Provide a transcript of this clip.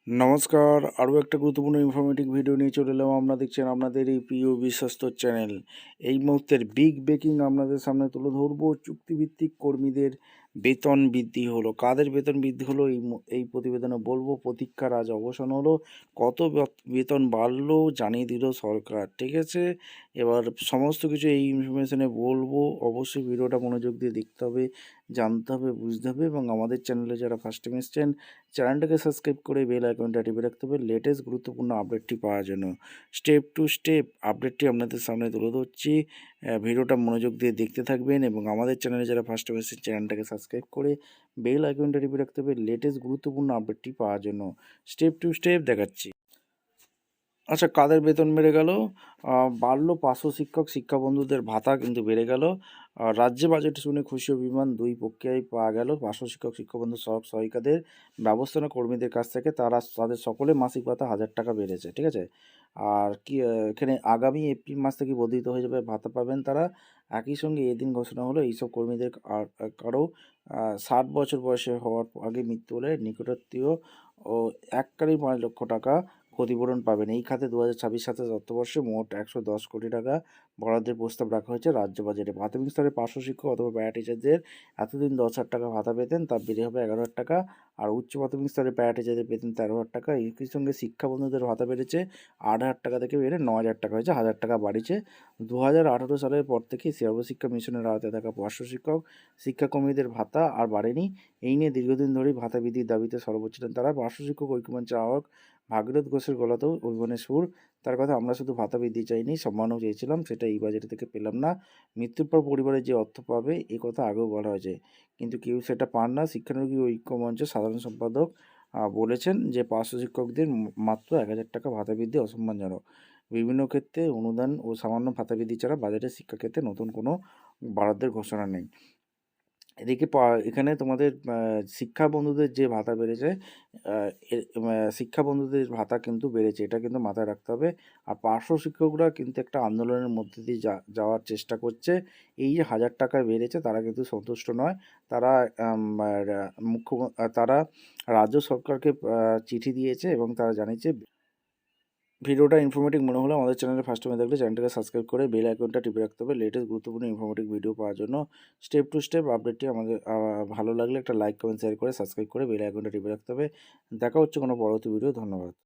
নমস্কার, আরও একটা গুরুত্বপূর্ণ ইনফরমেটিভ ভিডিও নিয়ে চলে এলাম। আপনারা দেখছেন আপনাদের এই প্রিয় বিশ্বস্ত চ্যানেল। এই মুহূর্তের বিগ ব্রেকিং আপনাদের সামনে তুলে ধরবো। চুক্তিভিত্তিক কর্মীদের বেতন বৃদ্ধি হলো। কাদের বেতন বৃদ্ধি হলো এই প্রতিবেদনে বলবো। প্রতীক্ষার আজ অবসান হলো। কত বেতন বাড়লো জানিয়ে দিল সরকার, ঠিক আছে। এবার সমস্ত কিছু এই ইনফরমেশনে বলবো। অবশ্যই ভিডিওটা মনোযোগ দিয়ে দেখতে হবে, জানতে হবে, বুঝতে হবে। এবং আমাদের চ্যানেলে যারা ফার্স্ট টাইম এসছেন, চ্যানেলটাকে সাবস্ক্রাইব করে বেল আইকনটা টিপে রাখতে হবে লেটেস্ট গুরুত্বপূর্ণ আপডেটটি পাওয়ার জন্য। স্টেপ টু স্টেপ আপডেটটি আপনাদের সামনে তুলে ধরছি। ভিডিওটা মনোযোগ দিয়ে দেখতে থাকবেন এবং আমাদের চ্যানেলে যারা ফার্স্ট টাইম এসেছেন চ্যানেলটাকে সাবস্ক্রাইব করে বেল আইকনটা টিপে রাখতে হবে লেটেস্ট গুরুত্বপূর্ণ আপডেটটি পাওয়ার জন্য। স্টেপ টু স্টেপ দেখাচ্ছি। আচ্ছা, কাদের বেতন বেড়ে গেল? বাড়লো পার্শ্ব শিক্ষক, শিক্ষাবন্ধুদের ভাতা কিন্তু বেড়ে গেল। রাজ্যে বাজেট শুনে খুশি অভিমান দুই পক্ষেই পাওয়া গেল। পার্শ্ব শিক্ষক, শিক্ষাবন্ধু সহায়ক সহায়িকাদের ব্যবস্থাপনা কর্মীদের কাছ থেকে তাদের সকলের মাসিক ভাতা 1,000 টাকা বেড়েছে, ঠিক আছে। আর কি এখানে আগামী এপ্রিল মাস থেকে বর্ধিত হয়ে যাবে, ভাতা পাবেন তারা। একই সঙ্গে এদিন ঘোষণা হলো এইসব কর্মীদের কারো 60 বছর বয়সে হওয়ার আগে মৃত্যু হলে নিকটাত্মীয় ও এককালীন 5 লক্ষ টাকা ক্ষতিপূরণ পাবেন। এই খাতে 2026-27 অর্থবর্ষে মোট 110 কোটি টাকা বরাদ্দের প্রস্তাব রাখা হয়েছে রাজ্য বাজেটে। প্রাথমিক স্তরে পার্শ্ব শিক্ষক অথবা প্যারা টিচারদের এতদিন 10,000 টাকা ভাতা পেতেন, তা বেড়ে হবে 11,000 টাকা। আর উচ্চ প্রাথমিক স্তরে প্যারা টিচারদের পেতেন 13,000 টাকা। একই সঙ্গে শিক্ষাবন্ধুদের ভাতা বেড়েছে 8,000 টাকা থেকে বেড়ে 9,000 টাকা হয়েছে, 1,000 টাকা বাড়িয়েছে। 2018 সালের পর থেকে সর্বশিক্ষা মিশনের আওতায় থাকা পার্শ্ব শিক্ষক, শিক্ষাকর্মীদের ভাতা আর বাড়েনি। এই নিয়ে দীর্ঘদিন ধরেই ভাতা বৃদ্ধির দাবিতে সরব ছিলেন তারা। পার্শ্ব শিক্ষক ঐক্যমঞ্চের আহ্বায়ক ভাগীরথ ঘোষের গলাতেও অভিমানের সুর। তার কথা, আমরা শুধু ভাতা বৃদ্ধি চাইনি, সম্মানও চেয়েছিলাম, সেটা এই বাজেট থেকে পেলাম না। মৃত্যুর পর পরিবারে যে অর্থ পাবে এ কথা আগেও বলা হয়েছে, কিন্তু কেউ সেটা পান না। শিক্ষানবী ঐক্য মঞ্চের সাধারণ সম্পাদক বলেছেন যে পার্শ্ব শিক্ষকদের মাত্র 1,000 টাকা ভাতা বৃদ্ধি অসম্মানজনক। বিভিন্ন ক্ষেত্রে অনুদান ও সামান্য ভাতা বৃদ্ধি ছাড়া বাজেটে শিক্ষাক্ষেত্রে নতুন কোনো বরাদ্দের ঘোষণা নেই। এদিকে এখানে তোমাদের শিক্ষা বন্ধুদের যে ভাতা বেড়েছে, আ এ শিক্ষা বন্ধুদের ভাতা কিন্তু বেড়েছে। এটা কিন্তু মাথায় রাখতে হবে। আর পার্শ্ব শিক্ষকরা কিন্তু একটা আন্দোলনের মধ্যে দিয়ে যাওয়ার চেষ্টা করছে। এই যে 1,000 টাকা বেড়েছে তারা কিন্তু সন্তুষ্ট নয়। তারা আম রা তারা রাজ্য সরকারকে চিঠি দিয়েছে এবং তারা জানিয়েছে। ভিডিওটা ইনফরমেটিভ মনে হলে আমাদের চ্যানেলে ফার্স্ট টাইম দেখলে চ্যানেলটাকে সাবস্ক্রাইব করে বেল আইকনটা টিপে রাখতে হবে লেটেস্ট গুরুত্বপূর্ণ ইনফরমেটিভ ভিডিও পাওয়ার জন্য। স্টেপ টু স্টেপ আপডেটটি আমাদের ভালো লাগলে একটা লাইক, কমেন্ট, শেয়ার করে সাবস্ক্রাইব করে বেল আইকনটা টিপে রাখতে হবে। দেখা হচ্ছে কোনো পরবর্তী ভিডিও। ধন্যবাদ।